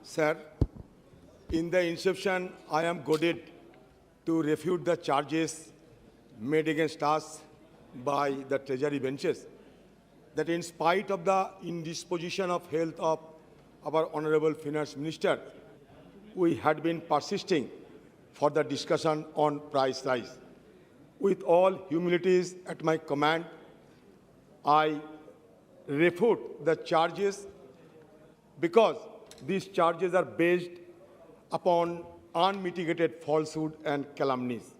Sir, in the inception, I am goaded to refute the charges made against us by the Treasury benches that in spite of the indisposition of health of our Honorable Finance Minister, we had been persisting for the discussion on price rise. With all humilities at my command, I refute the charges because these charges are based upon unmitigated falsehood and calumnies.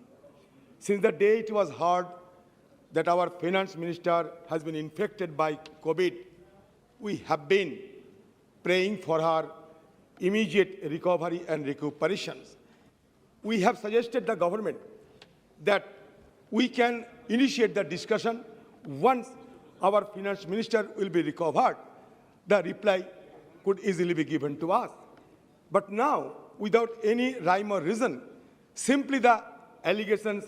Since the day it was heard that our finance minister has been infected by COVID, we have been praying for her immediate recovery and recuperations. We have suggested the government that we can initiate the discussion once our finance minister will be recovered. The reply could easily be given to us. But now, without any rhyme or reason, simply the allegations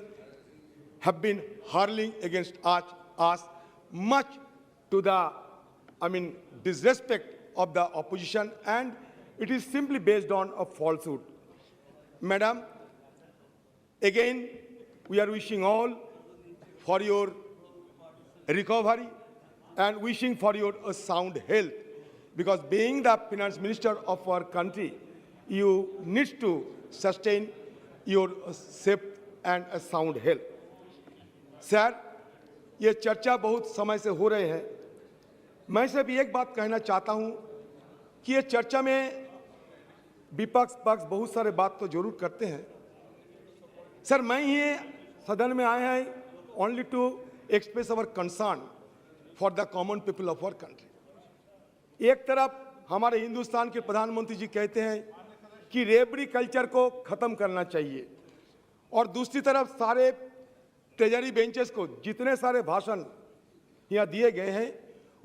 have been hurling against us much to the, disrespect of the opposition, and it is simply based on a falsehood. Madam, again, we are wishing all for your recovery and wishing for your sound health, because being the finance minister of our country, you need to sustain your safe and sound health. Sir, ये चर्चा बहुत समय से हो रहे हैं। मैं सिर्फ एक बात कहना चाहता हूं कि ये चर्चा में विपक्ष पक्ष बहुत सारे बात तो जरूर करते हैं। सर, मैं ये सदन में आया है only to express our concern for the common people of our country. एक तरफ हमारे हिंदुस्तान के प्रधानमंत्री जी कहते हैं कि रेबड़ी कल्चर को खत्म करना चाहिए, और दूसरी तरफ सारे ट्रेजरी बेंचेस को जितने सारे भाषण यहाँ दिए गए हैं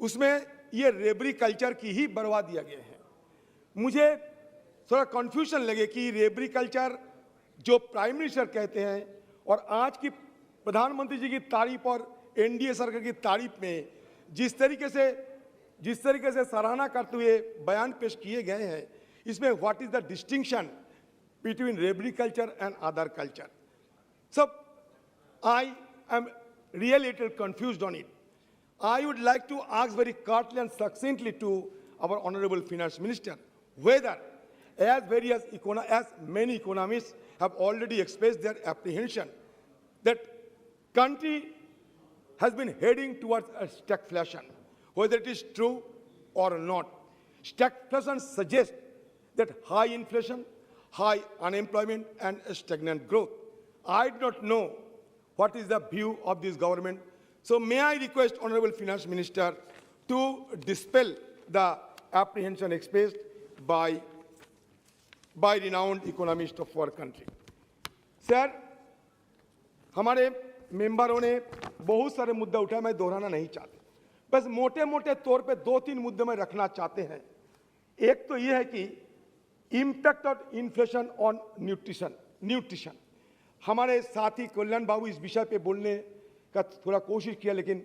उसमें ये रेबड़ी कल्चर की ही बढ़वा दिया गया है। मुझे थोड़ा कंफ्यूजन लगे कि रेबड़ी कल्चर जो प्राइम मिनिस्टर कहते हैं और आज की प्रधानमंत्री जी की तारीफ और एनडीए सरकार की तारीफ में जिस तरीके से सराहना करते हुए बयान पेश किए गए हैं, इसमें what is the distinction between revdi culture and other culture? सब I am really a little confused on it. I would like to ask very curtly and succinctly to our Honorable Finance Minister whether, as many economists have already expressed their apprehension, that country has been heading towards a stagflation, whether it is true or not. Stagflation suggests that high inflation, high unemployment, and stagnant growth. I do not know what is the view of this government. So may I request Honorable Finance Minister to dispel the apprehension expressed by renowned economists of our country. Sir, हमारे मेंबरों ने बहुत सारे मुद्दे उठाए, मैं दोहराना नहीं चाहते, बस मोटे मोटे तौर पे दो तीन मुद्दे में रखना चाहते हैं। एक तो ये है कि impact of inflation on nutrition. हमारे साथी कल्याण बाबू इस विषय पे बोलने का थोड़ा कोशिश किया, लेकिन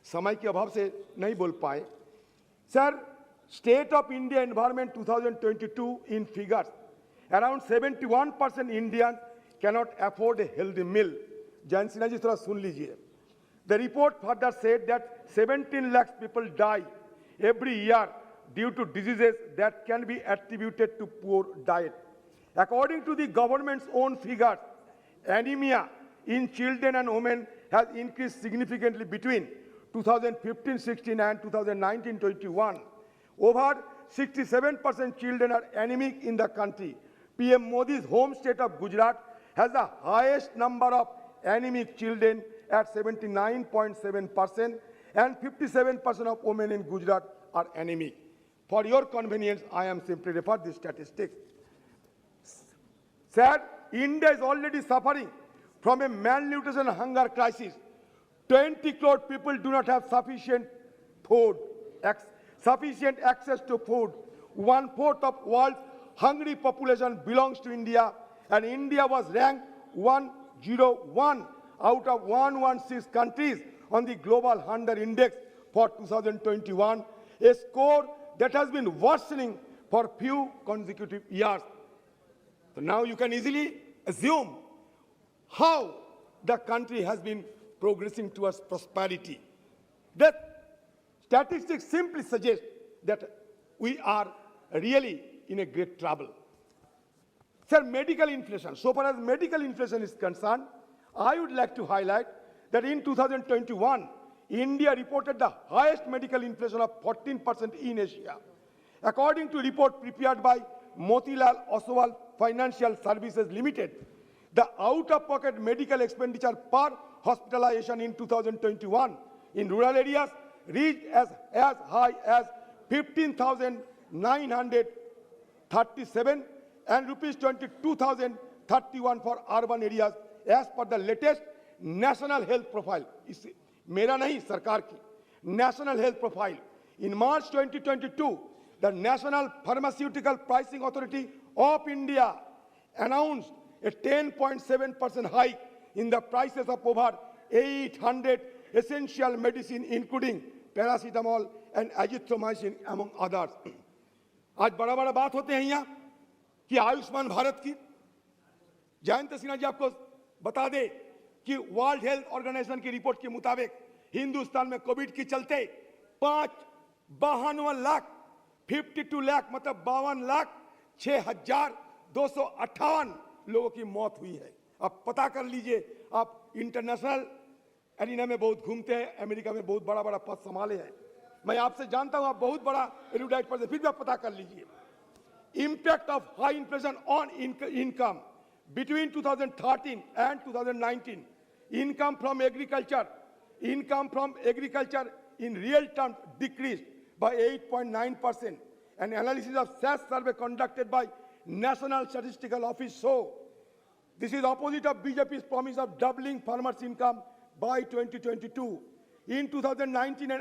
समय के अभाव से नहीं बोल पाए। Sir, state of India environment 2022 in figures, around 71% Indian cannot afford a healthy meal. Jain Sinha ji थोड़ा सुन लीजिए। The report further said that 17 lakh people die every year due to diseases that can be attributed to poor diet. According to the government's own figures, anemia in children and women has increased significantly between 2015-16 and 2019-21. Over 67% children are anemic in the country. PM Modi's home state of Gujarat has the highest number of anemic children at 79.7%, and 57% of women in Gujarat are anemic. For your convenience, I am simply referring to the statistics. Sir, India is already suffering from a malnutrition and hunger crisis. 20 crore people do not have sufficient access to food. 1/4 of world's hungry population belongs to India, and India was ranked 101 out of 116 countries on the Global Hunger Index for 2021, a score that has been worsening for few consecutive years. So now you can easily assume how the country has been progressing towards prosperity. The statistics simply suggest that we are really in a great trouble. Sir, medical inflation. So far as medical inflation is concerned, I would like to highlight that in 2021, India reported the highest medical inflation of 14% in Asia. According to a report prepared by Motilal Oswal Financial Services Limited, the out-of-pocket medical expenditure per hospitalization in 2021 in rural areas reached as high as 15,937 and rupees 22,031 for urban areas as per the latest National Health Profile. मेरा नहीं, सरकार की National Health Profile. In March 2022, the National Pharmaceutical Pricing Authority of India announced a 10.7% hike in the prices of over 800 essential medicine, including paracetamol and azithromycin, among others. आज बड़ा बड़ा बात होते हैं यहाँ कि आयुष्मान भारत की जयंत सिन्हा जी आपको बता दे कि वर्ल्ड हेल्थ ऑर्गेनाइजेशन की रिपोर्ट के मुताबिक हिंदुस्तान में कोविड के चलते 52 लाख मतलब 52,06,258 लोगों की मौत हुई है। अब पता कर लीजिए, आप इंटरनेशनल एरिना में बहुत घूमते हैं, अमेरिका में बहुत बड़ा बड़ा पद संभाले हैं, मैं आपसे जानता हूं आप बहुत बड़ा एरुडाइट पद, फिर भी आप पता कर लीजिए। Impact of high inflation on income between 2013 and 2019, income from agriculture in real terms decreased by 8.9%. An analysis of SAS survey conducted by National Statistical Office show this is opposite of BJP's promise of doubling farmers' income by 2022. In 2019,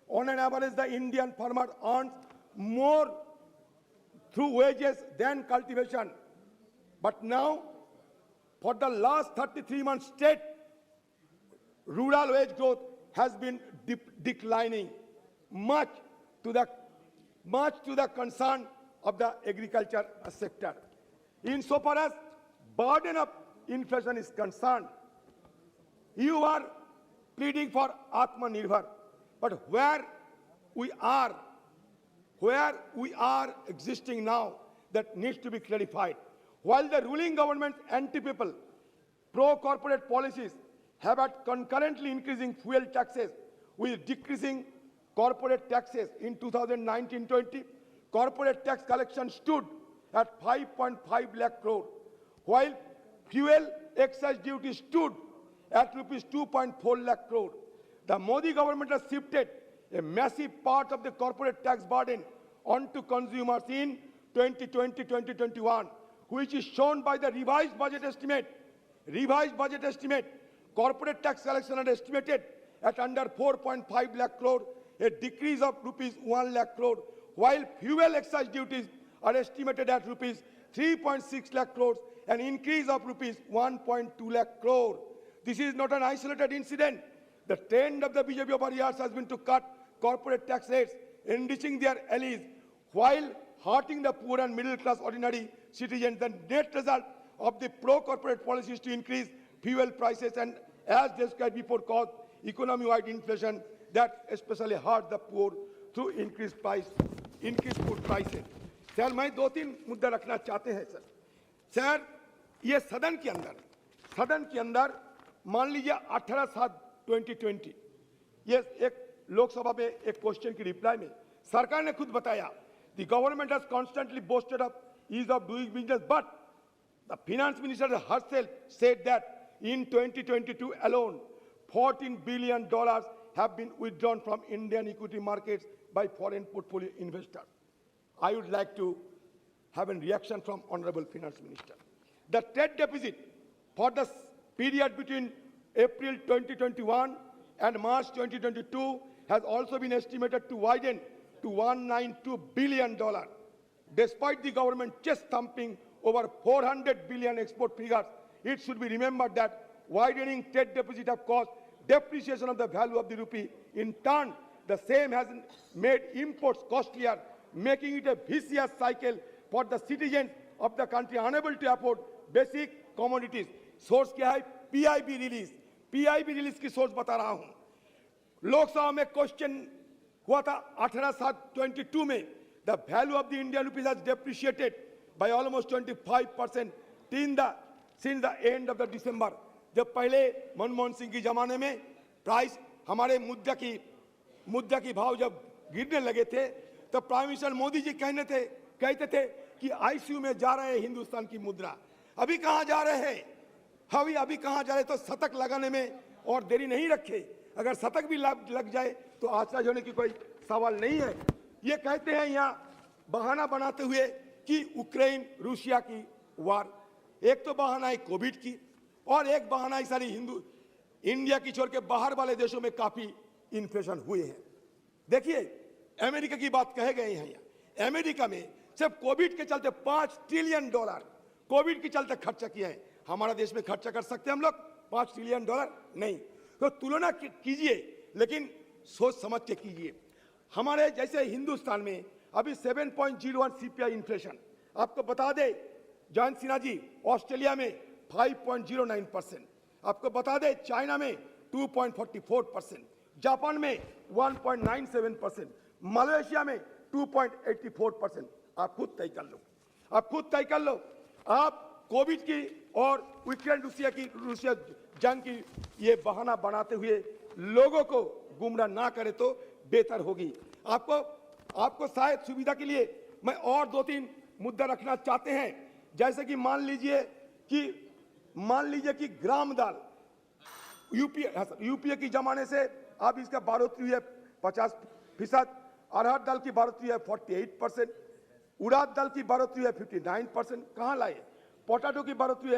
on an average, the Indian farmer earns more through wages than cultivation. But now, for the last 33 months straight, rural wage growth has been declining, much to the concern of the agriculture sector. Insofar as burden of inflation is concerned, you are pleading for Atmanirbhar, but where we are existing now, that needs to be clarified. While the ruling government's anti-people, pro-corporate policies have had concurrently increasing fuel taxes with decreasing corporate taxes in 2019-20, corporate tax collection stood at 5.5 lakh crore, while fuel excise duty stood at rupees 2.4 lakh crore. The Modi government has shifted a massive part of the corporate tax burden onto consumers in 2020-2021, which is shown by the revised budget estimate. Corporate tax collection are estimated at under 4.5 lakh crore, a decrease of rupees 1 lakh crore, while fuel excise duties are estimated at rupees 3.6 lakh crores, an increase of rupees 1.2 lakh crore. This is not an isolated incident. The trend of the BJP over years has been to cut corporate tax rates, enriching their allies, while hurting the poor and middle-class ordinary citizens. The net result of the pro-corporate policies to increase fuel prices and, as described before, cause economy-wide inflation that especially hurt the poor through increased food prices. Sir, मैं दो तीन मुद्दा रखना चाहते हैं sir. Sir, ये सदन के अंदर मान लीजिए 18/7/2020 ये एक लोकसभा में एक क्वेश्चन की रिप्लाई में सरकार ने खुद बताया, the government has constantly boasted of ease of doing business, but the finance minister herself said that in 2022 alone, $14 billion have been withdrawn from Indian equity markets by foreign portfolio investors. I would like to have a reaction from Honorable Finance Minister. The trade deficit for the period between April 2021 and March 2022 has also been estimated to widen to $192 billion. Despite the government chest thumping over 400 billion export figures, it should be remembered that widening trade deficit have caused depreciation of the value of the rupee. In turn, the same has made imports costlier, making it a vicious cycle for the citizens of the country unable to afford basic commodities. Source क्या है? PIB release. PIB release की source बता रहा हूं. लोकसभा में question हुआ था 18/7/22 में. The value of the Indian rupee has depreciated by almost 25% since the end of the December. जब पहले मनमोहन सिंह की जमाने में प्राइस हमारे मुद्रा की भाव जब गिरने लगे थे तो प्राइम मिनिस्टर मोदी जी कहते थे कि आईसीयू में जा रहे हैं हिंदुस्तान की मुद्रा. अभी कहां जा रहे हैं? अभी कहां जा रहे? तो शतक लगाने में और देरी नहीं रखे. अगर शतक भी लग जाए तो आश्चर्य होने की कोई सवाल नहीं है. ये कहते हैं यहाँ बहाना बनाते हुए कि यूक्रेन रूसिया की वार. एक तो बहाना है कोविड की और एक बहाना है सारी इंडिया की छोड़ के बाहर वाले देशों में काफी इन्फ्लेशन हुए हैं. देखिए अमेरिका की बात कहे गए हैं. यहाँ अमेरिका में सिर्फ कोविड के चलते $5 ट्रिलियन कोविड के चलते खर्चा किया है. हमारा देश में खर्चा कर सकते हैं हम लोग $5 ट्रिलियन? नहीं. तो तुलना कीजिए लेकिन सोच समझ के कीजिए. हमारे जैसे हिंदुस्तान में अभी 7.01 सीपीआई इन्फ्लेशन. आपको बता दे जयंत सिन्हा जी, ऑस्ट्रेलिया में 5.09%. आपको बता दे चाइना में 2.44%, जापान में 1.97%, मलेशिया में 2.84%. आप खुद तय कर लो. आप कोविड की और यूक्रेन रूसिया जंग की ये बहाना बनाते हुए लोगों को गुमराह ना करे तो बेहतर होगी. आपको शायद सुविधा के लिए मैं और 2-3 मुद्दा रखना चाहते हैं. जैसे कि मान लीजिए कि ग्राम दाल यूपीए की जमाने से अब इसका बढ़ोतरी हुई है 50%. अरहर दाल की बढ़ोतरी है 48%. उड़द दाल की बढ़ोतरी है 59%. कहाँ लाए? पोटैटो की बढ़ोतरी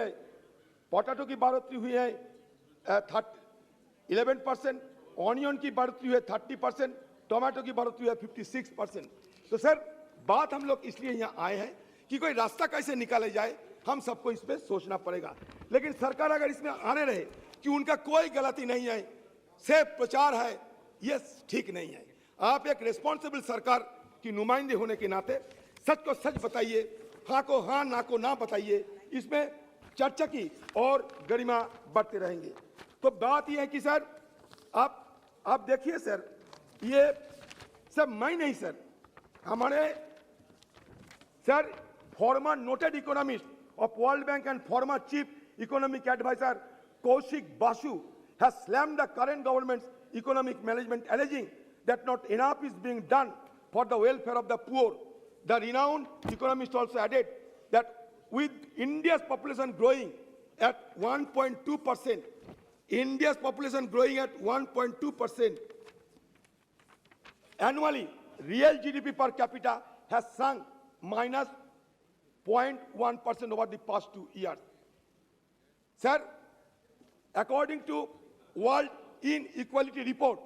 हुई है 11%. ऑनियन की बढ़ोतरी है 30%. टोमेटो की बढ़ोतरी है 56%. तो सर बात हम लोग इसलिए यहाँ आए हैं कि कोई रास्ता कैसे निकाले जाए, हम सबको इस पे सोचना पड़ेगा. लेकिन सरकार अगर इसमें आने रहे कि उनका कोई गलती नहीं है, सिर्फ प्रचार है, ये ठीक नहीं है. आप एक रिस्पॉन्सिबल सरकार की नुमाइंदे होने के नाते सच को सच बताइए, हाँ को हाँ, ना को ना बताइए. इसमें चर्चा की और गरिमा बढ़ते रहेंगे. तो बात यह है कि सर आप देखिए सर, ये सब मैं नहीं सर, हमारे sir former noted economist of World Bank and former chief economic adviser Kaushik Basu has slammed the current government's economic management, alleging that not enough is being done for the welfare of the poor. The renowned economist also added that with India's population growing at 1.2%, annually, real GDP per capita has sunk minus 0.1% over the past 2 years. Sir, according to World Inequality Report,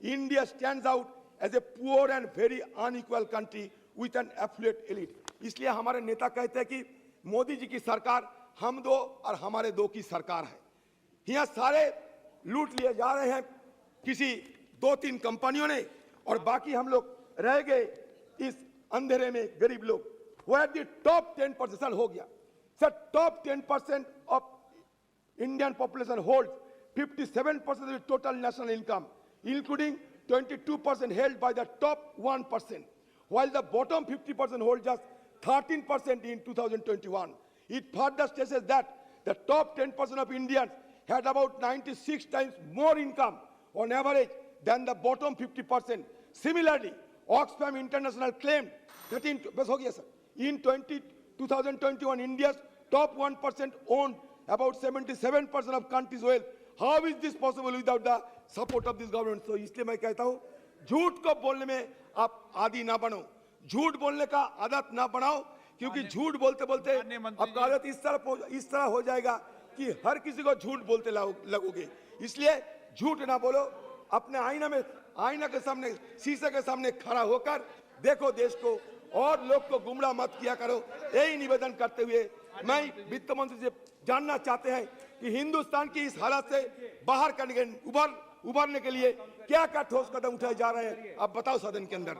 India stands out as a poor and very unequal country with an affluent elite. इसलिए हमारे नेता कहते हैं कि मोदी जी की सरकार हम दो और हमारे दो की सरकार है. यहाँ सारे लूट लिए जा रहे हैं किसी 2-3 कंपनियों ने और बाकी हम लोग रह गए इस अंधेरे में, गरीब लोग. Where the top 10% हो गया. Sir, top 10% of Indian population holds 57% of the total national income, including 22% held by the top 1%, while the bottom 50% hold just 13% in 2021. It further stresses that the top 10% of Indians had about 96 times more income on average than the bottom 50%. Similarly, Oxfam International claimed that in 2021, India's top 1% owned about 77% of country's wealth. How is this possible without the support of this government? So इसलिए मैं कहता हूँ, झूठ को बोलने में आप आदी ना बनो, झूठ बोलने का आदत ना बनाओ, क्योंकि झूठ बोलते बोलते आपका आदत इस तरह हो जाएगा कि हर किसी को झूठ बोलते लगोगे. इसलिए झूठ ना बोलो, अपने आईना के सामने, शीशे के सामने खड़ा होकर देखो देश को और लोग को गुमराह मत किया करो. यही निवेदन करते हुए मैं वित्त मंत्री से जानना चाहते हैं कि हिंदुस्तान की इस हालत से बाहर उभरने के लिए क्या क्या ठोस कदम उठाए जा रहे हैं आप बताओ सदन के अंदर।